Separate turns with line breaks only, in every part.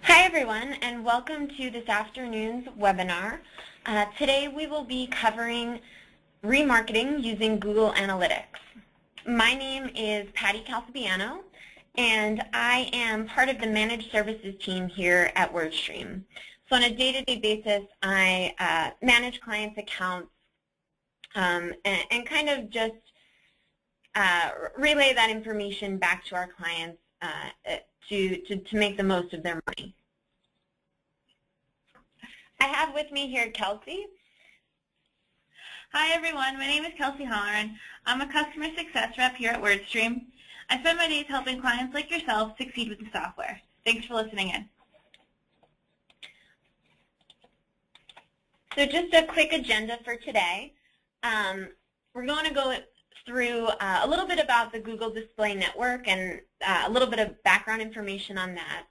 Hi everyone, and welcome to this afternoon's webinar. Today we will be covering remarketing using Google Analytics. My name is Caltabiano, and I am part of the managed services team here at WordStream. So on a day-to-day basis, I manage clients' accounts and kind of just relay that information back to our clients to make the most of their money. I have with me here Kelsey.
Hi everyone, my name is Kelsey Halloran. I'm a customer success rep here at WordStream. I spend my days helping clients like yourself succeed with the software. Thanks for listening in.
So just a quick agenda for today. We're going to go through a little bit about the Google Display Network and a little bit of background information on that.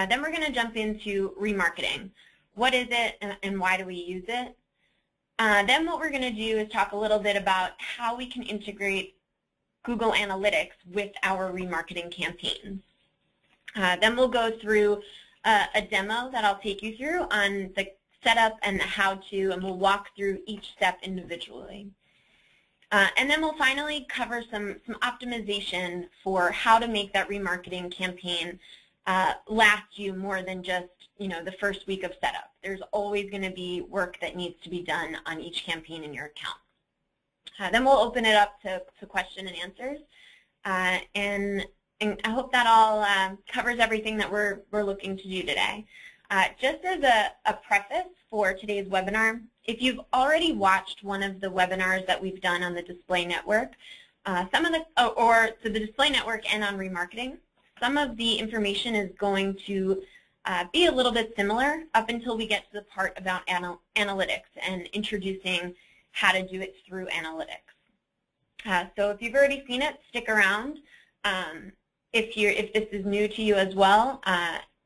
Then we're going to jump into remarketing. What is it and why do we use it? Then what we're going to do is talk a little bit about how we can integrate Google Analytics with our remarketing campaigns. Then we'll go through a demo that I'll take you through on the setup and the how-to, and we'll walk through each step individually. And then we'll finally cover some optimization for how to make that remarketing campaign last you more than just the first week of setup. There's always going to be work that needs to be done on each campaign in your account. Then we'll open it up to question and answers, and I hope that all covers everything that we're looking to do today. Just as a preface for today's webinar, if you've already watched one of the webinars that we've done on the Display Network, so the Display Network and on remarketing, some of the information is going to be a little bit similar up until we get to the part about analytics and introducing how to do it through analytics. So if you've already seen it, stick around. If this is new to you as well,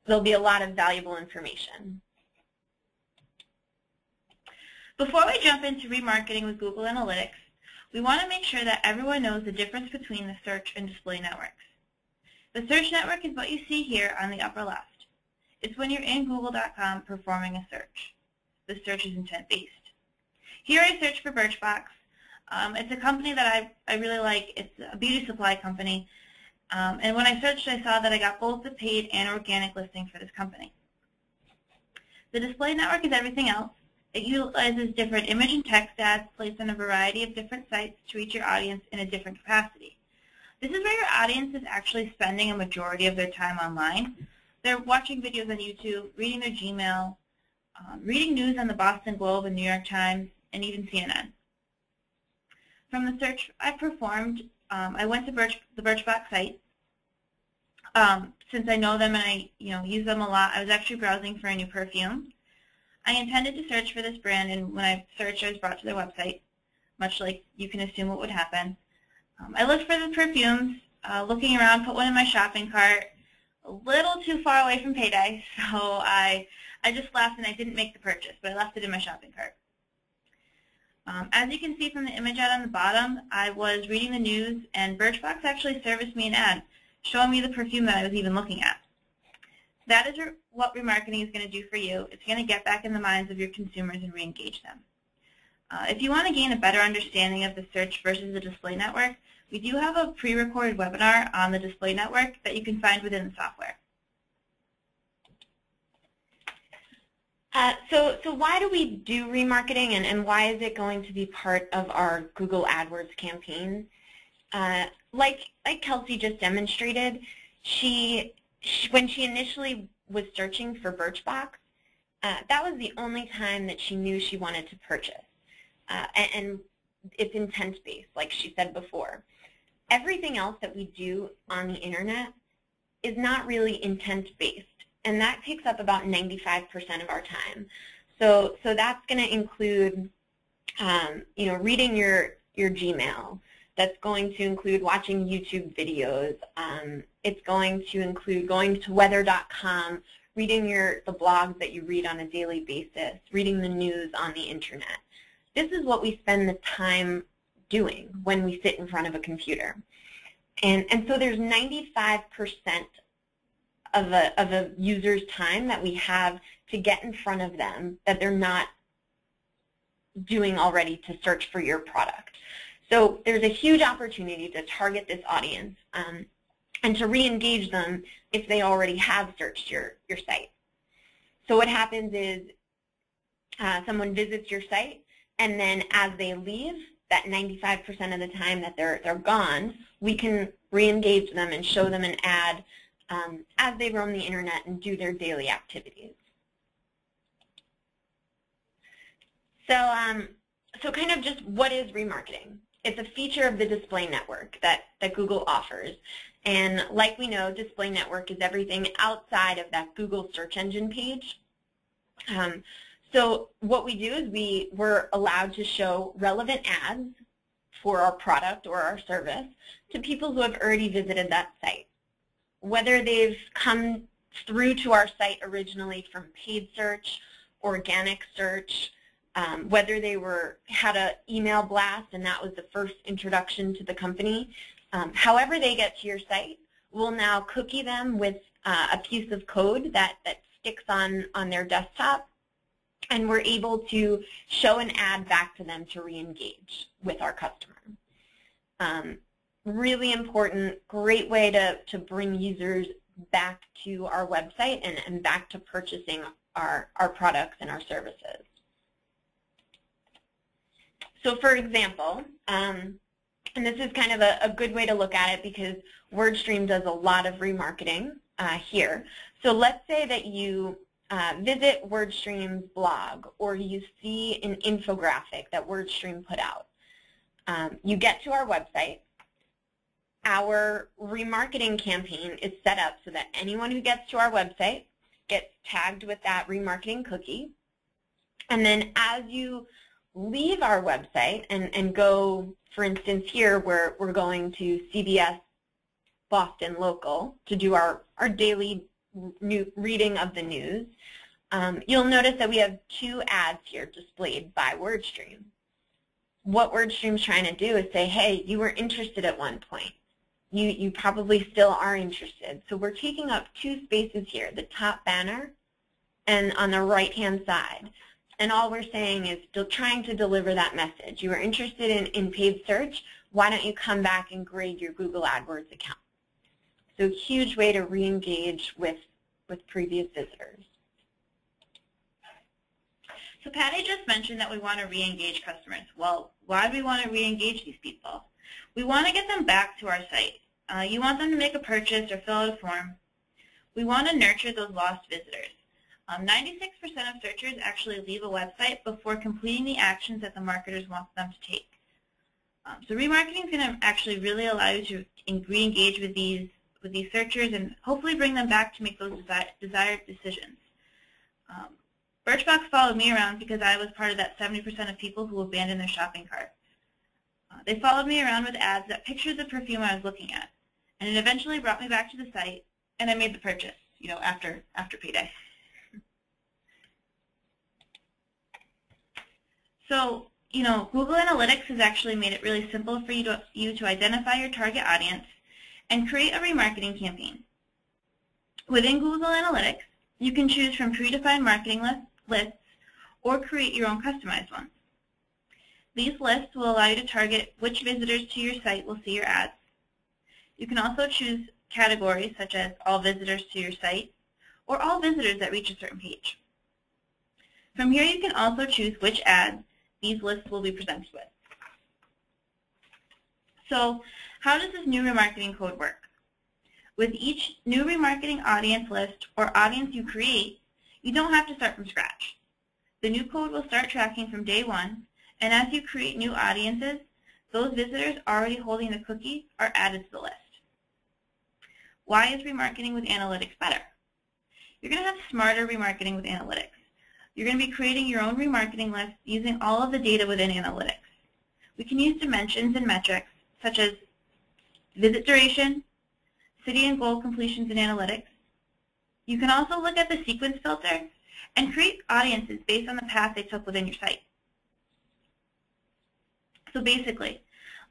there'll be a lot of valuable information.
Before we jump into remarketing with Google Analytics, we want to make sure that everyone knows the difference between the search and display networks. The search network is what you see here on the upper left. It's when you're in Google.com performing a search. The search is intent-based. Here I searched for Birchbox. It's a company that I really like. It's a beauty supply company. And when I searched, I saw that I got both the paid and organic listing for this company. The display network is everything else. It utilizes different image and text ads placed on a variety of different sites to reach your audience in a different capacity. This is where your audience is actually spending a majority of their time online. They're watching videos on YouTube, reading their Gmail, reading news on the Boston Globe and New York Times, and even CNN. From the search I performed, I went to the Birchbox site. Since I know them and I use them a lot, I was actually browsing for a new perfume. I intended to search for this brand, and when I searched, I was brought to their website, much like you can assume what would happen. I looked for the perfumes, looking around, put one in my shopping cart, a little too far away from payday, so I just left and I didn't make the purchase, but I left it in my shopping cart. As you can see from the image ad on the bottom, I was reading the news, and Birchbox actually serviced me an ad showing me the perfume that I was even looking at. That is what remarketing is going to do for you. It's going to get back in the minds of your consumers and re-engage them. If you want to gain a better understanding of the search versus the display network, we do have a pre-recorded webinar on the display network that you can find within the software.
So why do we do remarketing, and why is it going to be part of our Google AdWords campaign? Like Kelsey just demonstrated, when she initially was searching for Birchbox, that was the only time that she knew she wanted to purchase. And it's intent-based, like she said before. Everything else that we do on the internet is not really intent-based, and that takes up about 95% of our time. So that's going to include, reading your Gmail. That's going to include watching YouTube videos. It's going to include going to weather.com, reading the blogs that you read on a daily basis, reading the news on the internet. This is what we spend the time doing when we sit in front of a computer. And so there's 95% a user's time that we have to get in front of them that they're not doing already to search for your product. So there's a huge opportunity to target this audience and to re-engage them if they already have searched your site. So what happens is someone visits your site, and then as they leave, that 95% of the time that they're gone, we can re-engage them and show them an ad as they roam the internet and do their daily activities. So kind of just what is remarketing? It's a feature of the display network that Google offers. And like we know, display network is everything outside of that Google search engine page. So what we do is we're allowed to show relevant ads for our product or our service to people who have already visited that site. Whether they've come through to our site originally from paid search, organic search, whether they had an email blast and that was the first introduction to the company. However they get to your site, we'll now cookie them with a piece of code that sticks on their desktop, and we're able to show an ad back to them to re-engage with our customer. Really important, great way to bring users back to our website and back to purchasing our products and our services. So for example, and this is kind of a good way to look at it because WordStream does a lot of remarketing here. So let's say that you visit WordStream's blog, or you see an infographic that WordStream put out. You get to our website. Our remarketing campaign is set up so that anyone who gets to our website gets tagged with that remarketing cookie. And then as you leave our website and go, for instance, here where we're going to CBS Boston Local to do our daily reading of the news, you'll notice that we have 2 ads here displayed by WordStream. What WordStream's trying to do is say, hey, you were interested at one point. You probably still are interested. So we're taking up 2 spaces here, the top banner and on the right-hand side. And all we're saying is still trying to deliver that message. You are interested in paid search. Why don't you come back and grade your Google AdWords account? So huge way to re-engage with previous visitors.
So Patty just mentioned that we want to re-engage customers. Well, why do we want to re-engage these people? We want to get them back to our site. You want them to make a purchase or fill out a form. We want to nurture those lost visitors. 96% of searchers actually leave a website before completing the actions that the marketers want them to take. So remarketing is going to actually really allow you to re-engage with these searchers and hopefully bring them back to make those desired decisions. Birchbox followed me around because I was part of that 70% of people who abandoned their shopping cart. They followed me around with ads that pictured the perfume I was looking at, and it eventually brought me back to the site, and I made the purchase, after payday. So, Google Analytics has actually made it really simple for you to identify your target audience and create a remarketing campaign. Within Google Analytics, you can choose from predefined marketing lists or create your own customized ones. These lists will allow you to target which visitors to your site will see your ads. You can also choose categories such as all visitors to your site or all visitors that reach a certain page. From here, you can also choose which ads these lists will be presented with. So how does this new remarketing code work? With each new remarketing audience list or audience you create, you don't have to start from scratch. The new code will start tracking from day 1, and as you create new audiences, those visitors already holding the cookie are added to the list. Why is remarketing with analytics better? You're going to have smarter remarketing with analytics. You're going to be creating your own remarketing list using all of the data within analytics. We can use dimensions and metrics such as visit duration, city and goal completions in analytics. You can also look at the sequence filter and create audiences based on the path they took within your site. So basically,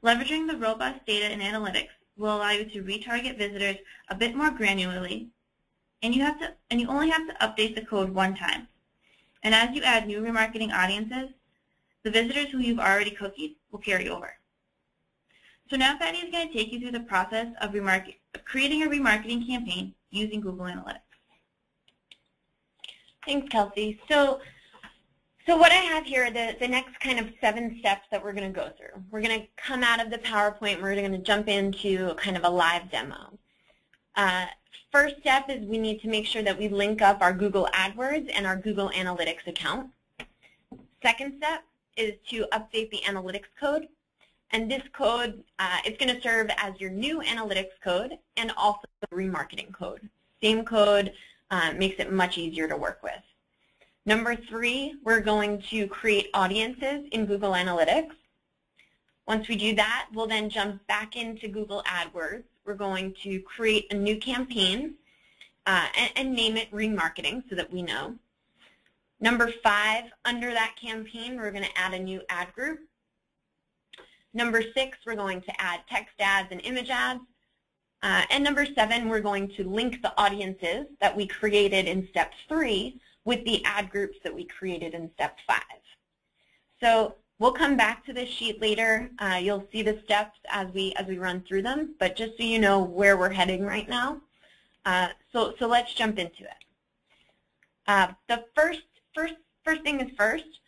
leveraging the robust data in analytics will allow you to retarget visitors a bit more granularly, and you only have to update the code one time. And as you add new remarketing audiences, the visitors who you've already cookied will carry over. So now Patty is going to take you through the process of creating a remarketing campaign using Google Analytics.
Thanks, Kelsey. So what I have here are the next kind of 7 steps that we're going to go through. We're going to come out of the PowerPoint and we're going to jump into kind of a live demo. First step is we need to make sure that we link up our Google AdWords and our Google Analytics account. Second step is to update the analytics code. And this code is going to serve as your new analytics code and also the remarketing code. Same code makes it much easier to work with. Number 3, we're going to create audiences in Google Analytics. Once we do that, we'll then jump back into Google AdWords. We're going to create a new campaign and name it remarketing so that we know. Number 5, under that campaign, we're going to add a new ad group. Number 6, we're going to add text ads and image ads. And number 7, we're going to link the audiences that we created in step 3 with the ad groups that we created in step 5. So we'll come back to this sheet later. You'll see the steps as we run through them, but just so you know where we're heading right now. So let's jump into it. The first thing is first.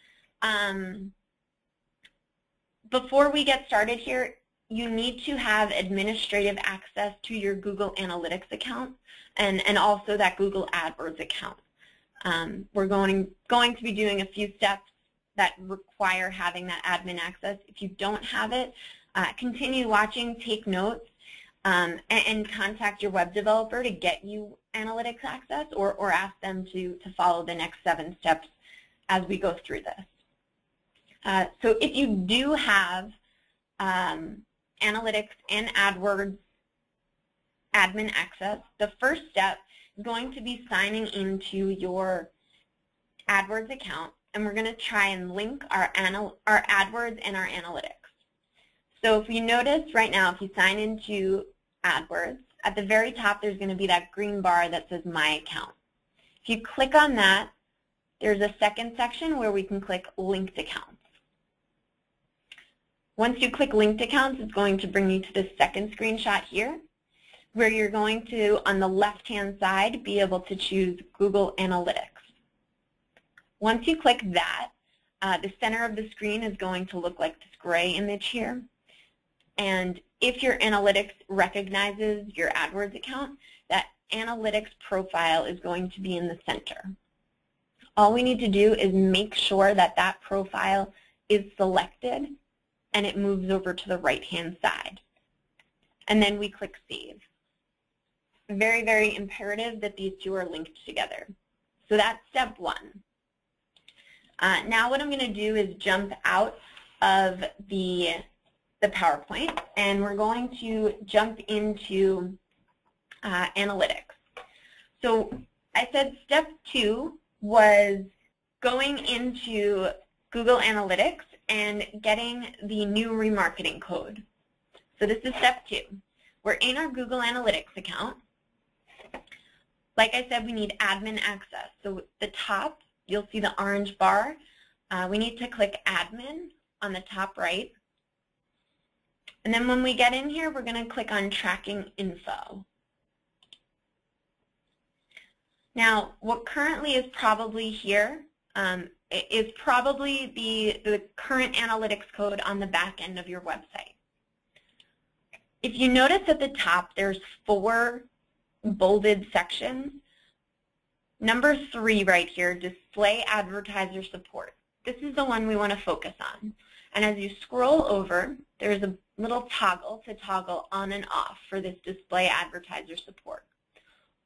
Before we get started here, you need to have administrative access to your Google Analytics account and also that Google AdWords account. We're going to be doing a few steps that require having that admin access. If you don't have it, continue watching, take notes, and contact your web developer to get you analytics access or ask them to follow the next 7 steps as we go through this. So if you do have Analytics and AdWords admin access, the first step is going to be signing into your AdWords account, and we're going to try and link our AdWords and our Analytics. So if you notice right now, if you sign into AdWords, at the very top there's going to be that green bar that says My Account. If you click on that, there's a second section where we can click Linked Accounts. Once you click Linked Accounts, it's going to bring you to the second screenshot here, where you're going to, on the left-hand side, be able to choose Google Analytics. Once you click that, the center of the screen is going to look like this gray image here. And if your Analytics recognizes your AdWords account, that Analytics profile is going to be in the center. All we need to do is make sure that that profile is selected and it moves over to the right-hand side. And then we click Save. Very, very imperative that these two are linked together. So that's step 1. Now what I'm going to do is jump out of the PowerPoint, and we're going to jump into Analytics. So I said step 2 was going into Google Analytics and getting the new remarketing code. So this is step 2. We're in our Google Analytics account. Like I said, we need admin access. So at the top, you'll see the orange bar. We need to click Admin on the top right. And then when we get in here, we're going to click on Tracking Info. Now, what currently is probably here is probably the current analytics code on the back end of your website. If you notice at the top, there's 4 bolded sections. Number 3 right here, Display Advertiser Support. This is the one we want to focus on. And as you scroll over, there's a little toggle to toggle on and off for this Display Advertiser Support.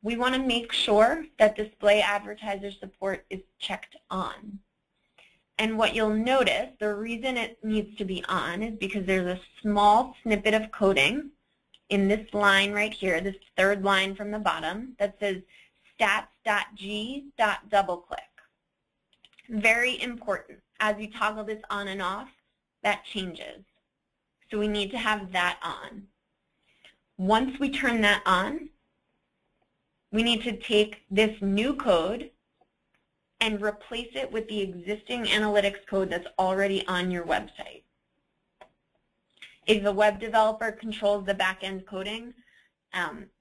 We want to make sure that Display Advertiser Support is checked on. And what you'll notice, the reason it needs to be on is because there's a small snippet of coding in this line right here, this 3rd line from the bottom, that says stats.g.doubleclick. Very important. As you toggle this on and off, that changes. So we need to have that on. Once we turn that on, we need to take this new code and replace it with the existing analytics code that's already on your website. If a web developer controls the back-end coding,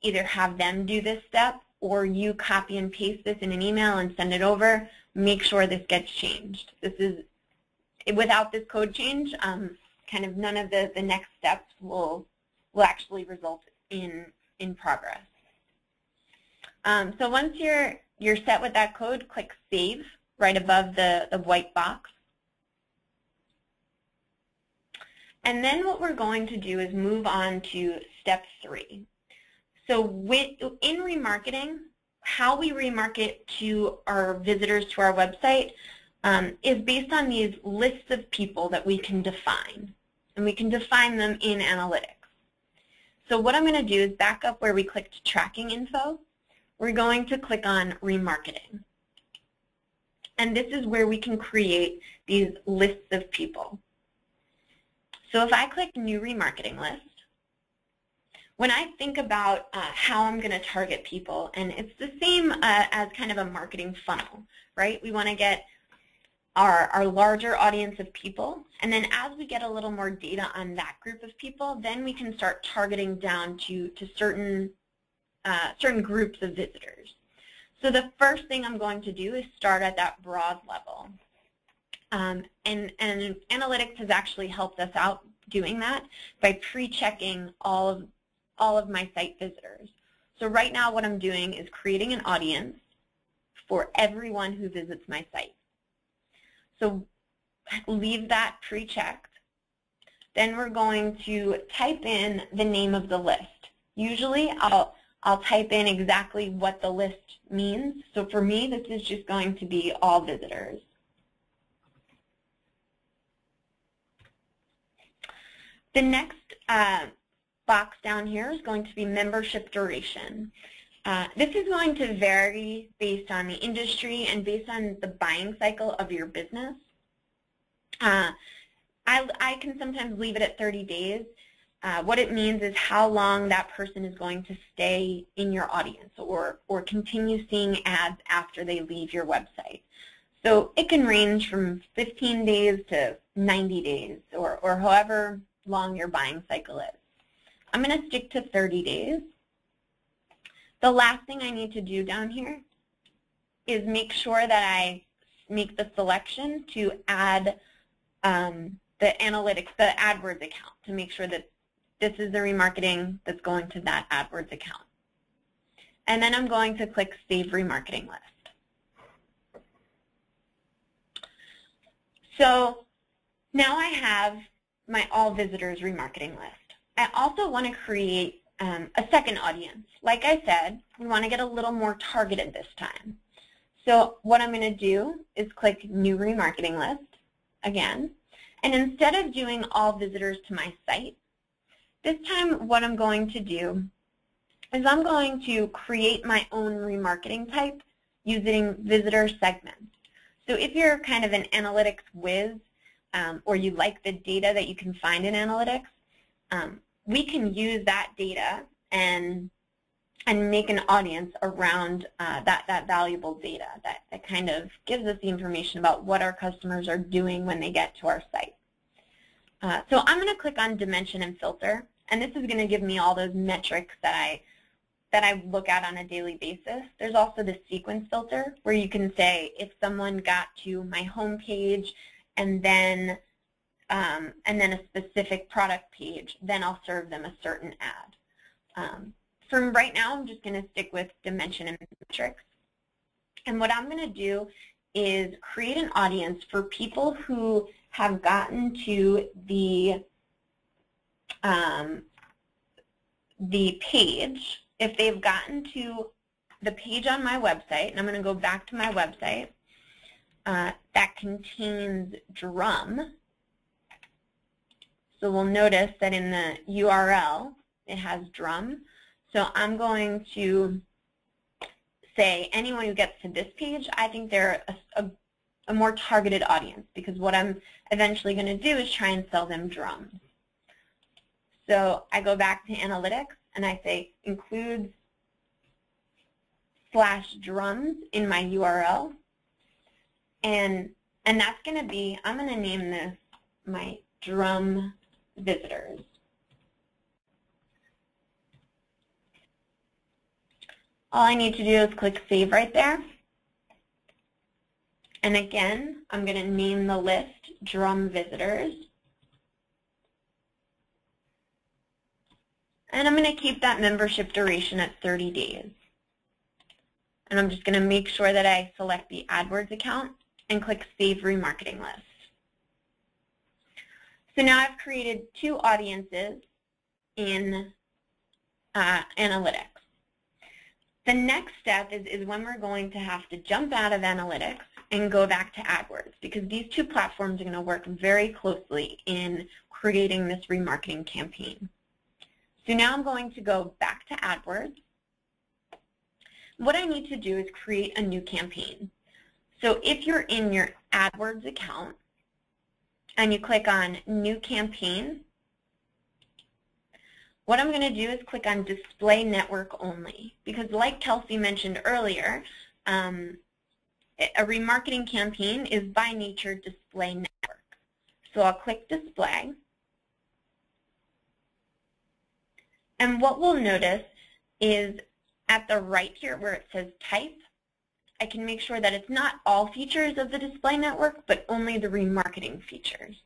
either have them do this step or you copy and paste this in an email and send it over. Make sure this gets changed. This is, without this code change, kind of none of the next steps will actually result in progress. So once you're set with that code, click Save right above the white box. And then what we're going to do is move on to step 3. So in remarketing, how we remarket to our visitors to our website is based on these lists of people that we can define. And we can define them in Analytics. So what I'm going to do is back up where we clicked Tracking Info. We're going to click on Remarketing. And this is where we can create these lists of people. So if I click New Remarketing List, when I think about how I'm going to target people, and it's the same as kind of a marketing funnel, right? We want to get our larger audience of people, and then as we get a little more data on that group of people, then we can start targeting down to certain groups of visitors. So the first thing I'm going to do is start at that broad level. And Analytics has actually helped us out doing that by pre-checking all of my site visitors. So right now what I'm doing is creating an audience for everyone who visits my site. So leave that pre-checked. Then we're going to type in the name of the list. Usually I'll type in exactly what the list means. So for me, this is just going to be all visitors. The next box down here is going to be membership duration. This is going to vary based on the industry and based on the buying cycle of your business. I can sometimes leave it at 30 days. What it means is how long that person is going to stay in your audience or continue seeing ads after they leave your website. So it can range from 15 days to 90 days or however long your buying cycle is. I'm going to stick to 30 days. The last thing I need to do down here is make sure that I make the selection to add the analytics, the AdWords account, to make sure that this is the remarketing that's going to that AdWords account. And then I'm going to click Save Remarketing List. So now I have my all visitors remarketing list. I also want to create a second audience. Like I said, we want to get a little more targeted this time. So what I'm going to do is click New Remarketing List again. And instead of doing all visitors to my site, this time what I'm going to do is I'm going to create my own remarketing type using visitor segments. So if you're kind of an analytics whiz or you like the data that you can find in analytics, we can use that data and make an audience around that valuable data that kind of gives us the information about what our customers are doing when they get to our site. So I'm going to click on Dimension and Filter, and this is going to give me all those metrics that I look at on a daily basis. There's also the sequence filter where you can say if someone got to my home page and then a specific product page, then I'll serve them a certain ad. For right now, I'm just going to stick with dimension and metrics. And what I'm going to do is create an audience for people who have gotten to the page. If they've gotten to the page on my website, and I'm going to go back to my website, that contains drum. So we'll notice that in the URL, it has drum. So I'm going to say anyone who gets to this page, I think they're a more targeted audience, because what I'm eventually going to do is try and sell them drums. So I go back to Analytics and I say includes /drums in my URL. And that's going to be, I'm going to name this my drum visitors. All I need to do is click Save right there. And again, I'm going to name the list drum visitors. And I'm going to keep that membership duration at 30 days. And I'm just going to make sure that I select the AdWords account and click Save Remarketing List. So now I've created 2 audiences in Analytics. The next step is when we're going to have to jump out of Analytics and go back to AdWords, because these 2 platforms are going to work very closely in creating this remarketing campaign. So now I'm going to go back to AdWords. What I need to do is create a new campaign. So if you're in your AdWords account and you click on New Campaign, what I'm going to do is click on Display Network Only, because like Kelsey mentioned earlier, a remarketing campaign is by nature display network. So I'll click Display. And what we'll notice is at the right here where it says Type, I can make sure that it's not all features of the display network, but only the remarketing features.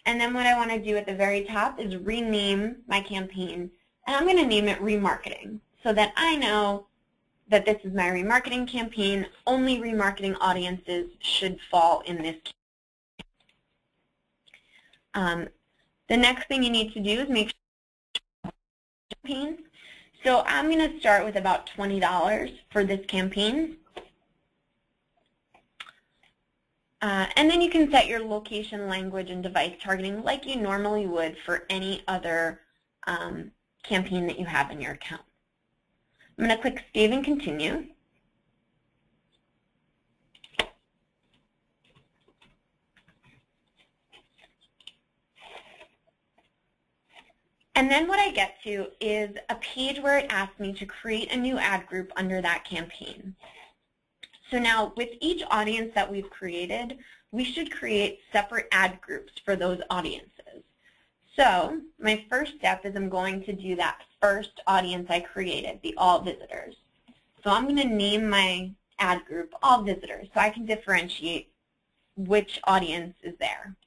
And then what I want to do at the very top is rename my campaign, and I'm going to name it Remarketing so that I know that this is my remarketing campaign. Only remarketing audiences should fall in this campaign. The next thing you need to do is make sure campaign. So I'm going to start with about $20 for this campaign. And then you can set your location, language, and device targeting like you normally would for any other campaign that you have in your account. I'm going to click Save and Continue. And then what I get to is a page where it asks me to create a new ad group under that campaign. So now with each audience that we've created, we should create separate ad groups for those audiences. So my first step is I'm going to do that first audience I created, the All Visitors. So I'm going to name my ad group All Visitors so I can differentiate which audience is there.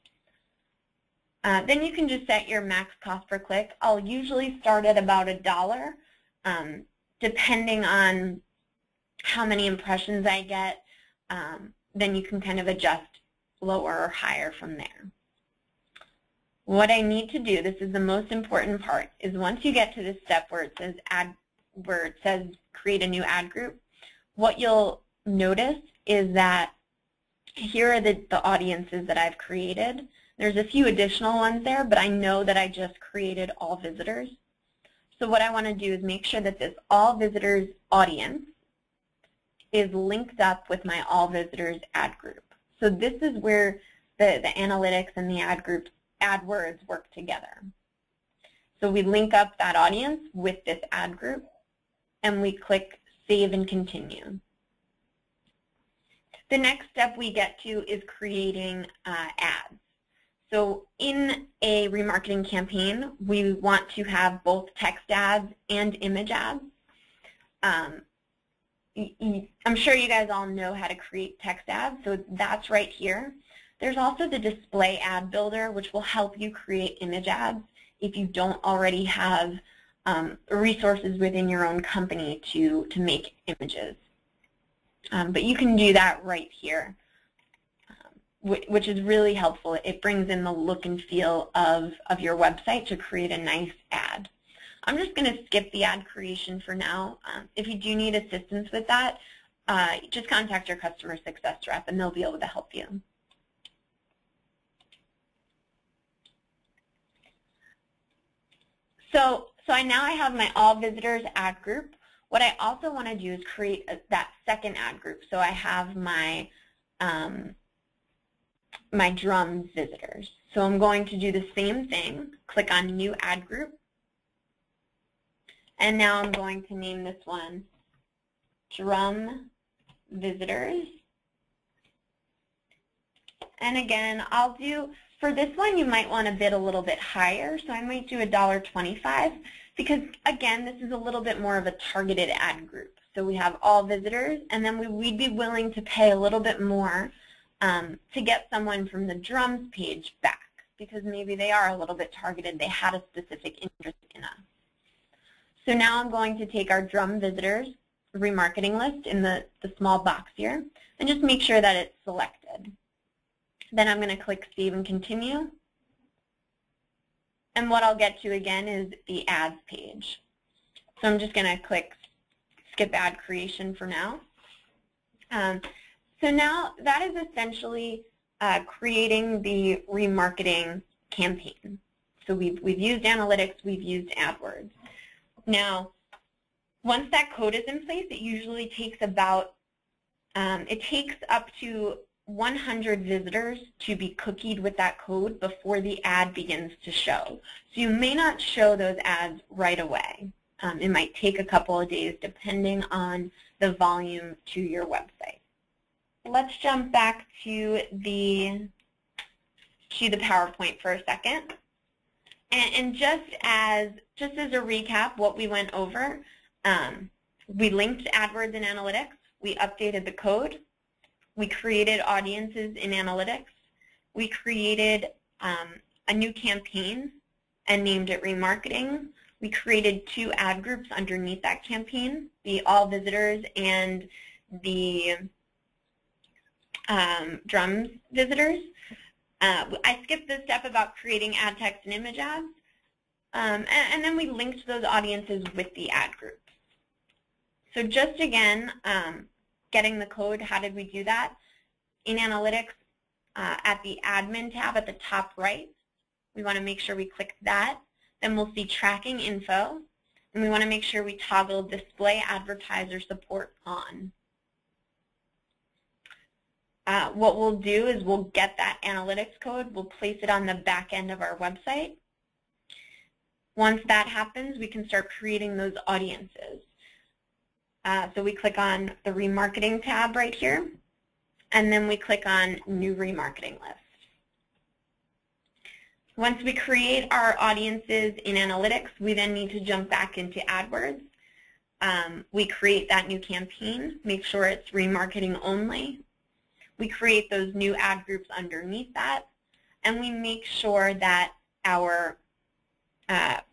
Then you can just set your max cost per click. I'll usually start at about $1, depending on how many impressions I get. Then you can kind of adjust lower or higher from there. What I need to do, this is the most important part, is once you get to this step where it says create a new ad group, what you'll notice is that here are the audiences that I've created. There's a few additional ones there, but I know that I just created All Visitors. So what I want to do is make sure that this All Visitors audience is linked up with my All Visitors ad group. So this is where the analytics and the ad groups, AdWords work together. So we link up that audience with this ad group, and we click Save and Continue. The next step we get to is creating ads. So in a remarketing campaign, we want to have both text ads and image ads. I'm sure you guys all know how to create text ads, so that's right here. There's also the display ad builder, which will help you create image ads if you don't already have resources within your own company to make images. But you can do that right here, which is really helpful. It brings in the look and feel of your website to create a nice ad. I'm just going to skip the ad creation for now. If you do need assistance with that, just contact your customer success rep and they'll be able to help you. So now I have my All Visitors ad group. What I also want to do is create that second ad group. So I have my my drums visitors. So I'm going to do the same thing. Click on New Ad Group. And now I'm going to name this one drum visitors. And again, I'll do, for this one, you might want to bid a little bit higher, so I might do $1.25 because, again, this is a little bit more of a targeted ad group. So we have all visitors, and then we'd be willing to pay a little bit more to get someone from the drums page back because maybe they are a little bit targeted. They had a specific interest in us. So now I'm going to take our drum visitors remarketing list in the small box here and just make sure that it's selected. Then I'm going to click Save and Continue. And what I'll get to again is the ads page. So I'm just going to click Skip Ad Creation for now. So now that is essentially creating the remarketing campaign. So we've used Analytics, we've used AdWords. Now, once that code is in place, it usually takes about, it takes up to 100 visitors to be cookied with that code before the ad begins to show. So you may not show those ads right away. It might take a couple of days depending on the volume to your website. Let's jump back to the PowerPoint for a second. And just as a recap, what we went over, we linked AdWords and Analytics. We updated the code. We created audiences in Analytics. We created a new campaign and named it Remarketing. We created 2 ad groups underneath that campaign, the all visitors and the drums visitors. I skipped the step about creating ad text and image ads. And then we linked those audiences with the ad groups. So just again, getting the code, how did we do that? In Analytics, at the Admin tab at the top right, we want to make sure we click that. Then we'll see Tracking Info, and we want to make sure we toggle Display Advertiser Support on. What we'll do is we'll get that Analytics code, we'll place it on the back end of our website. Once that happens, we can start creating those audiences. So we click on the Remarketing tab right here, and then we click on New Remarketing List. Once we create our audiences in Analytics, we then need to jump back into AdWords. We create that new campaign, make sure it's remarketing only. We create those new ad groups underneath that, and we make sure that our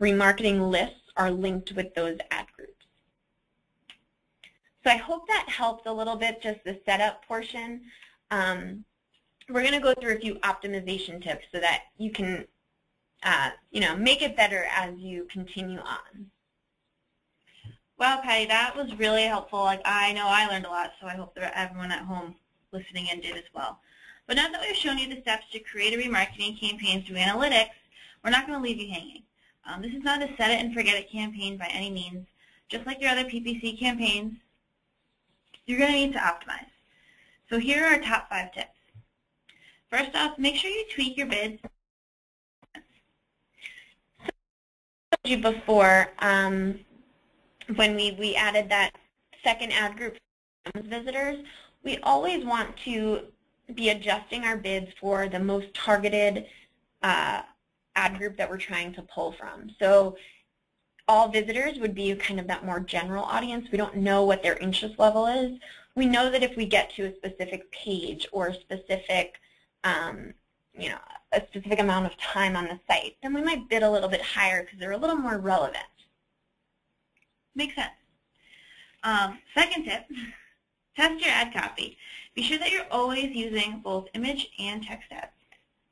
remarketing lists are linked with those ad groups. So I hope that helped a little bit, just the setup portion. We're going to go through a few optimization tips so that you can make it better as you continue on.
Wow, Patty, that was really helpful. I know I learned a lot, so I hope that everyone at home listening in did as well. But now that we've shown you the steps to create a remarketing campaign through Analytics, we're not going to leave you hanging. This is not a set it and forget it campaign by any means. Just like your other PPC campaigns, you're going to need to optimize. So here are our top 5 tips. First off, make sure you tweak your bids. So I told you before, when we added that second ad group for visitors, we always want to be adjusting our bids for the most targeted ad group that we're trying to pull from. So all visitors would be kind of that more general audience. We don't know what their interest level is. We know that if we get to a specific page or a specific, a specific amount of time on the site, then we might bid a little bit higher because they're a little more relevant. Makes sense. Second tip, test your ad copy. Be sure that you're always using both image and text ads.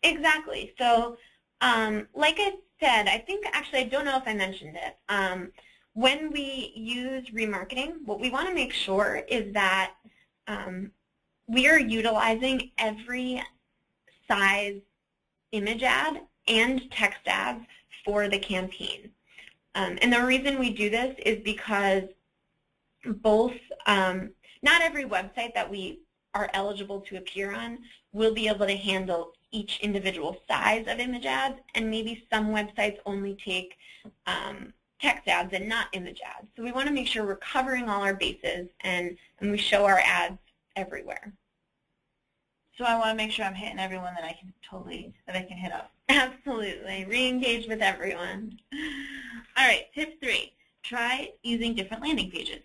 Exactly. So like I said, I think actually I don't know if I mentioned it. When we use remarketing, what we want to make sure is that we are utilizing every size image ad and text ads for the campaign. And the reason we do this is because both, not every website that we are eligible to appear on will be able to handle each individual size of image ads, and maybe some websites only take
text ads and not image ads. So we want to make sure we're covering all our bases and we show our ads everywhere.
So I want to make sure I'm hitting everyone that I can hit up.
Absolutely. Re-engage with everyone.
All right, tip 3. Try using different landing pages.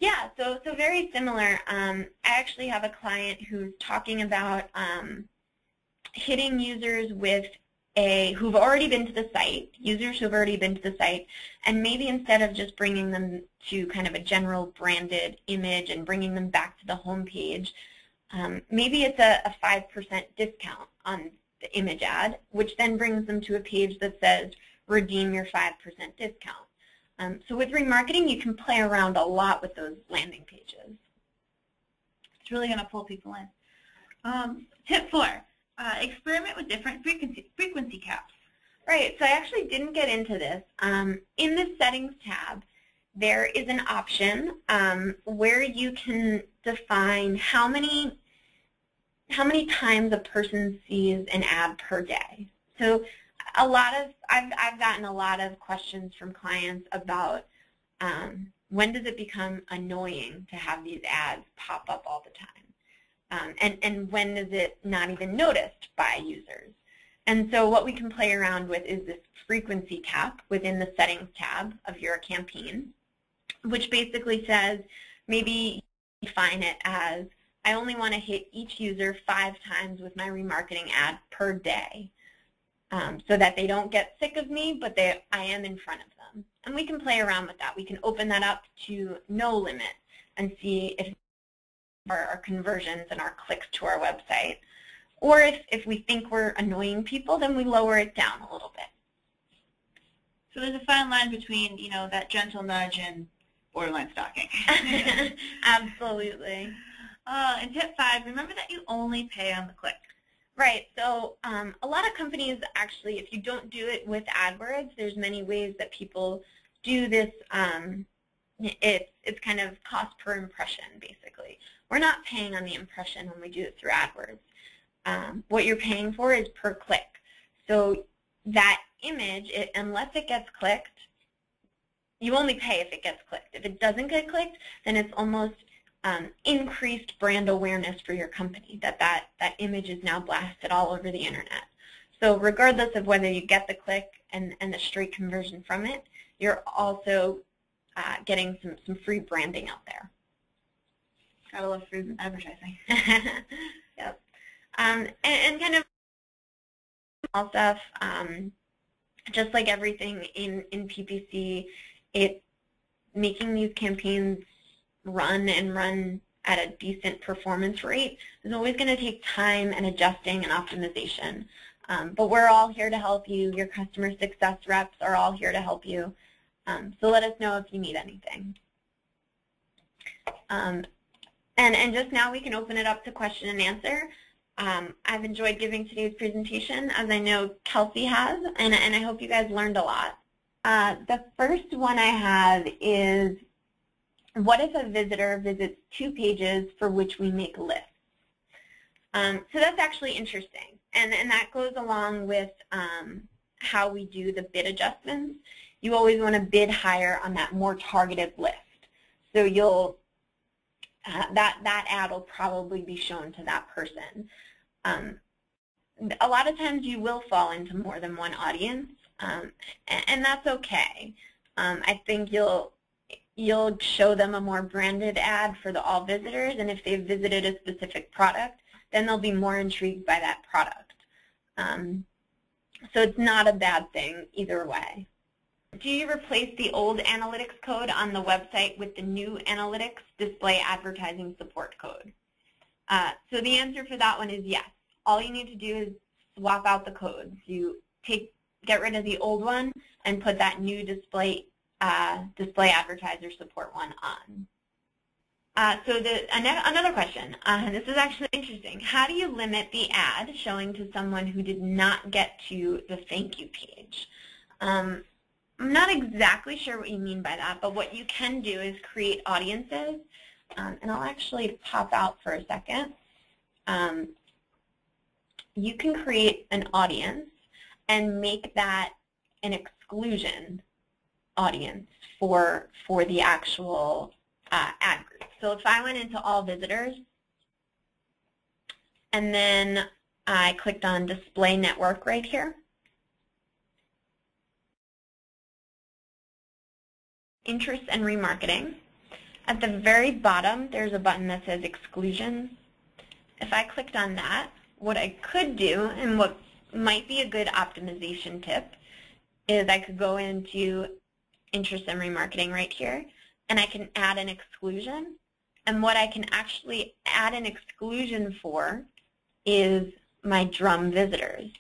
Yeah, so very similar. I actually have a client who's talking about hitting users with who've already been to the site, users who've already been to the site, and maybe instead of just bringing them to kind of a general branded image and bringing them back to the home page, maybe it's a 5% discount on the image ad, which then brings them to a page that says, redeem your 5% discount. So with remarketing, you can play around a lot with those landing pages.
It's really going to pull people in. Tip 4, experiment with different frequency caps.
Right, so I actually didn't get into this. In the Settings tab, there is an option where you can define how many times a person sees an ad per day. So I've gotten a lot of questions from clients about when does it become annoying to have these ads pop up all the time, and when is it not even noticed by users. And so what we can play around with is this frequency cap within the Settings tab of your campaign, which basically says maybe you define it as I only want to hit each user 5 times with my remarketing ad per day, so that they don't get sick of me, but I am in front of them. And we can play around with that. We can open that up to no limit and see if our conversions and our clicks to our website. Or if we think we're annoying people, then we lower it down a little bit.
So there's a fine line between, that gentle nudge and borderline stalking.
Absolutely.
And tip 5, remember that you only pay on the click.
Right. So a lot of companies actually, if you don't do it with AdWords, there's many ways that people do this. It's kind of cost per impression, basically. We're not paying on the impression when we do it through AdWords. What you're paying for is per click. So that image, unless it gets clicked, you only pay if it gets clicked. If it doesn't get clicked, then it's almost increased brand awareness for your company, that image is now blasted all over the internet. So regardless of whether you get the click and the straight conversion from it, you're also getting some free branding out there.
Gotta love free advertising.
Yep. And kind of all stuff, just like everything in PPC, making these campaigns run at a decent performance rate is always going to take time and adjusting and optimization. But we're all here to help you. Your customer success reps are all here to help you. So let us know if you need anything. And just now we can open it up to question and answer. I've enjoyed giving today's presentation, as I know Kelsey has, and I hope you guys learned a lot. The first one I have is, what if a visitor visits 2 pages for which we make lists? So that's actually interesting, and that goes along with how we do the bid adjustments. You always want to bid higher on that more targeted list. So you'll that ad will probably be shown to that person. A lot of times you will fall into more than one audience, and that's okay. I think you'll show them a more branded ad for the all visitors, and if they've visited a specific product, then they'll be more intrigued by that product. So it's not a bad thing either way. Do you replace the old analytics code on the website with the new analytics display advertising support code? So the answer for that one is yes. All you need to do is swap out the codes. You get rid of the old one and put that new display advertiser support one on. So another question, this is actually interesting. How do you limit the ad showing to someone who did not get to the thank you page? I'm not exactly sure what you mean by that, but what you can do is create audiences, and I'll actually pop out for a second. You can create an audience and make that an exclusion audience for the actual ad group. So if I went into all visitors and then I clicked on display network right here, interest and remarketing, at the very bottom there's a button that says exclusions. If I clicked on that, what I could do, and what might be a good optimization tip, is I could go into interest and remarketing right here, and I can add an exclusion. And what I can actually add an exclusion for is my drum visitors.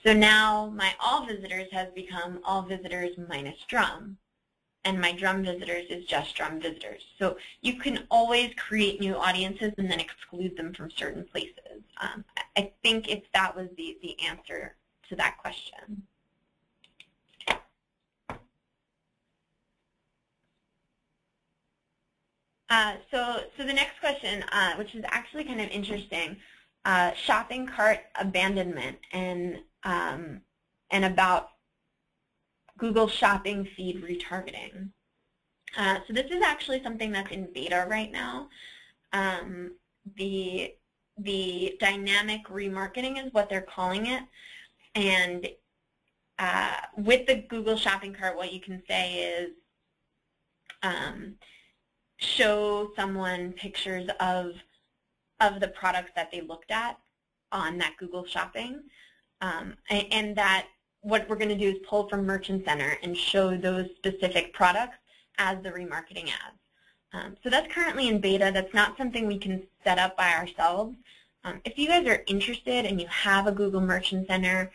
So now my all visitors has become all visitors minus drum, and my drum visitors is just drum visitors. So you can always create new audiences and then exclude them from certain places. I think if that was the answer to that question. So the next question, which is actually kind of interesting, shopping cart abandonment and about Google Shopping feed retargeting. So this is actually something that's in beta right now. The dynamic remarketing is what they're calling it, and with the Google Shopping cart, what you can say is show someone pictures of the products that they looked at on that Google Shopping, and that what we're going to do is pull from Merchant Center and show those specific products as the remarketing ads. So that's currently in beta. That's not something we can set up by ourselves. If you guys are interested and you have a Google Merchant Center,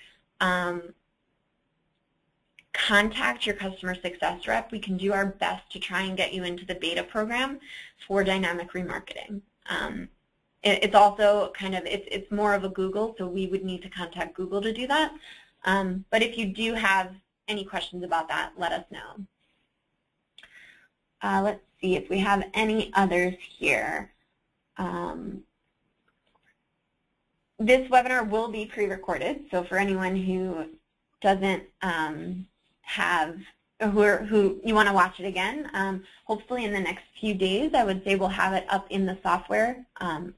contact your customer success rep. We can do our best to try and get you into the beta program for dynamic remarketing. It's also kind of, it's more of a Google, so we would need to contact Google to do that. But if you do have any questions about that, let us know. Let's see if we have any others here. This webinar will be pre-recorded, so for anyone who doesn't who you want to watch it again, hopefully in the next few days, I would say we'll have it up in the software,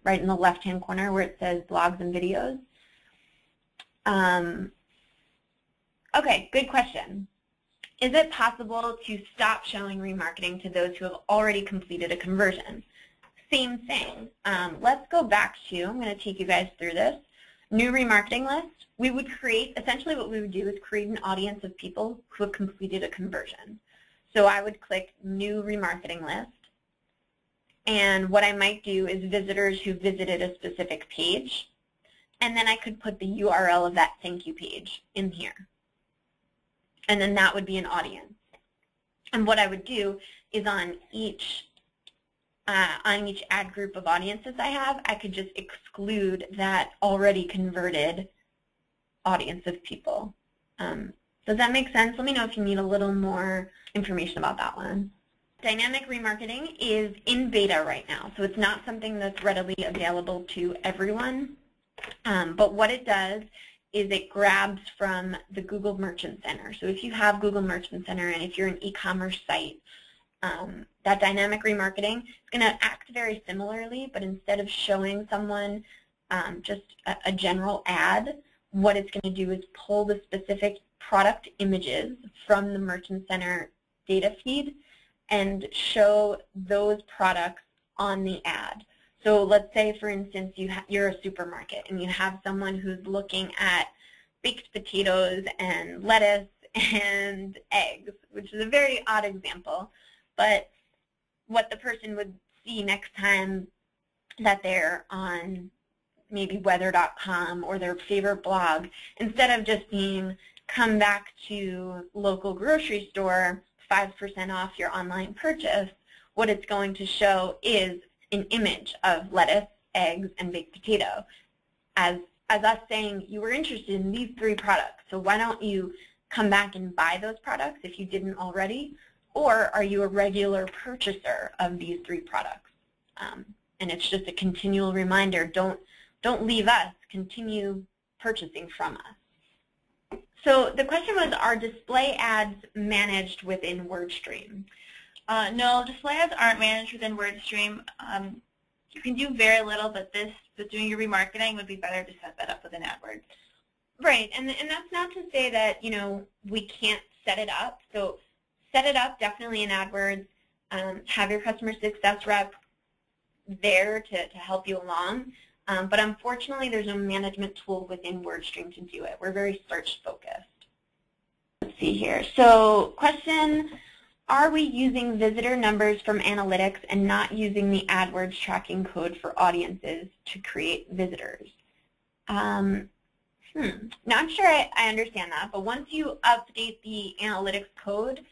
right in the left-hand corner where it says blogs and videos. Okay, good question. Is it possible to stop showing remarketing to those who have already completed a conversion? Same thing. Let's go back to, I'm going to take you guys through this, new remarketing list. We would create, essentially what we would do is create an audience of people who have completed a conversion. So I would click new remarketing list, and what I might do is visitors who visited a specific page, and then I could put the URL of that thank you page in here. And then that would be an audience. And what I would do is on each ad group of audiences I have, I could just exclude that already converted audience of people. Does that make sense? Let me know if you need a little more information about that one. Dynamic remarketing is in beta right now, so it's not something that's readily available to everyone. But what it does is it grabs from the Google Merchant Center. So if you have Google Merchant Center and if you're an e-commerce site, that dynamic remarketing is going to act very similarly, but instead of showing someone just a general ad, what it's going to do is pull the specific product images from the Merchant Center data feed and show those products on the ad. So let's say, for instance, you're a supermarket and you have someone who's looking at baked potatoes and lettuce and eggs, which is a very odd example. But what the person would see next time that they're on maybe weather.com or their favorite blog, instead of just being come back to local grocery store, 5% off your online purchase, what it's going to show is an image of lettuce, eggs, and baked potato as us saying you were interested in these 3 products, so why don't you come back and buy those products if you didn't already, or are you a regular purchaser of these 3 products? And it's just a continual reminder, don't leave us, continue purchasing from us. So the question was, are display ads managed within WordStream?
No, display ads aren't managed within WordStream. You can do very little, but doing your remarketing would be better to set that up within AdWords.
Right, and that's not to say that, you know, we can't set it up. So set it up definitely in AdWords. Have your customer success rep there to help you along. But unfortunately, there's no management tool within WordStream to do it. We're very search focused. Let's see here. So question, are we using visitor numbers from analytics and not using the AdWords tracking code for audiences to create visitors? Now, I'm sure I understand that, but once you update the analytics code,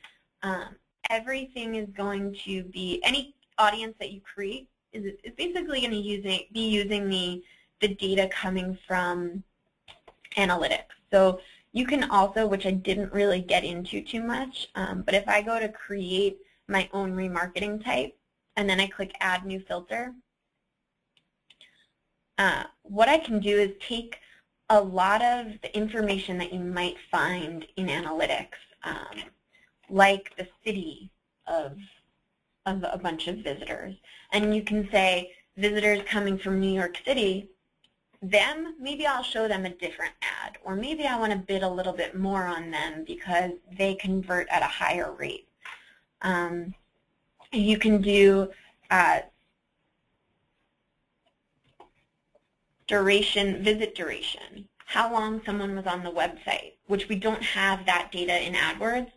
everything is going to be, any audience that you create is basically going to be using the data coming from analytics. So you can also, which I didn't really get into too much, but if I go to create my own remarketing type, and then I click Add New Filter, what I can do is take a lot of the information that you might find in analytics, like the city of a bunch of visitors. And you can say, visitors coming from New York City, them, maybe I'll show them a different ad, or maybe I want to bid a little bit more on them because they convert at a higher rate. You can do duration, visit duration, how long someone was on the website, which we don't have that data in AdWords.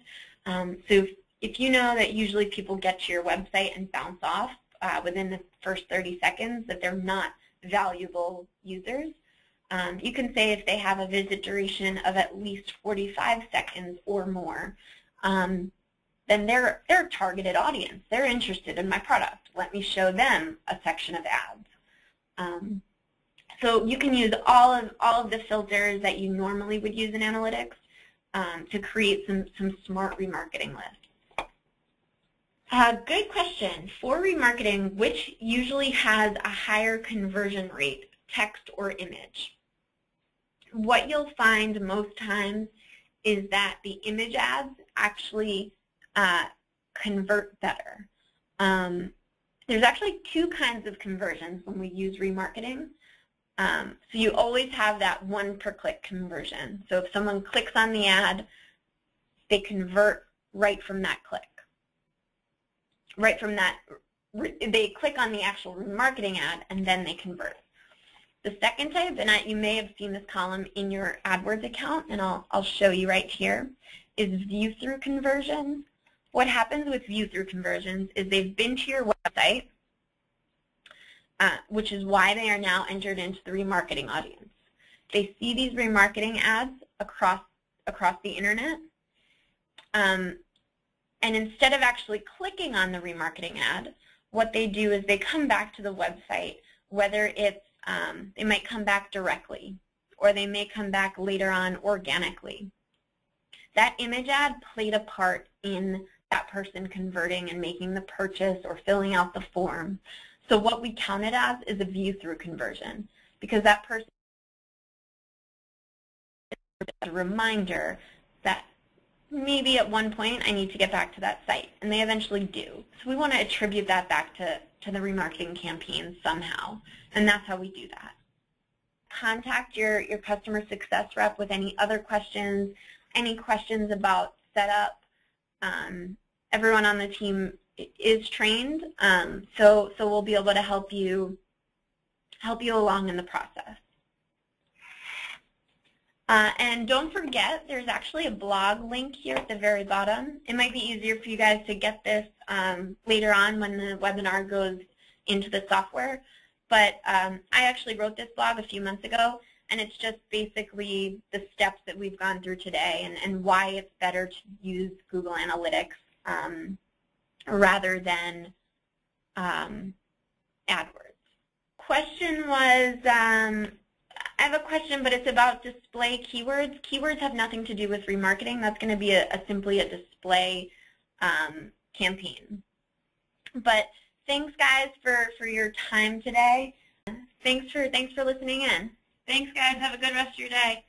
So if you know that usually people get to your website and bounce off within the first 30 seconds, that they're not valuable users, you can say if they have a visit duration of at least 45 seconds or more, then they're a targeted audience. They're interested in my product. Let me show them a section of ads. So you can use all of the filters that you normally would use in analytics to create some smart remarketing lists. Good question. For remarketing, which usually has a higher conversion rate, text or image? What you'll find most times is that the image ads actually convert better. There's actually two kinds of conversions when we use remarketing. So you always have that one per click conversion. So if someone clicks on the ad, they convert right from that click. Right from that, they click on the actual remarketing ad and then they convert. The second type, and you may have seen this column in your AdWords account, and I'll show you right here, is view-through conversions. What happens with view-through conversions is they've been to your website, which is why they are now entered into the remarketing audience. They see these remarketing ads across the internet, and instead of actually clicking on the remarketing ad, what they do is they come back to the website, whether it's, they might come back directly, or they may come back later on organically. That image ad played a part in that person converting and making the purchase or filling out the form. So what we count it as is a view-through conversion, because that person is a reminder that maybe at one point I need to get back to that site, and they eventually do. So we want to attribute that back to the remarketing campaign somehow, and that's how we do that. Contact your customer success rep with any other questions, any questions about setup. Everyone on the team is trained, so we'll be able to help you along in the process. And don't forget, there's actually a blog link here at the very bottom. It might be easier for you guys to get this later on when the webinar goes into the software. But I actually wrote this blog a few months ago, and it's just basically the steps that we've gone through today and why it's better to use Google Analytics rather than AdWords. Question was, I have a question, but it's about display keywords. Keywords have nothing to do with remarketing. That's going to be simply a display campaign. But thanks, guys, for your time today. Thanks for listening in.
Thanks, guys. Have a good rest of your day.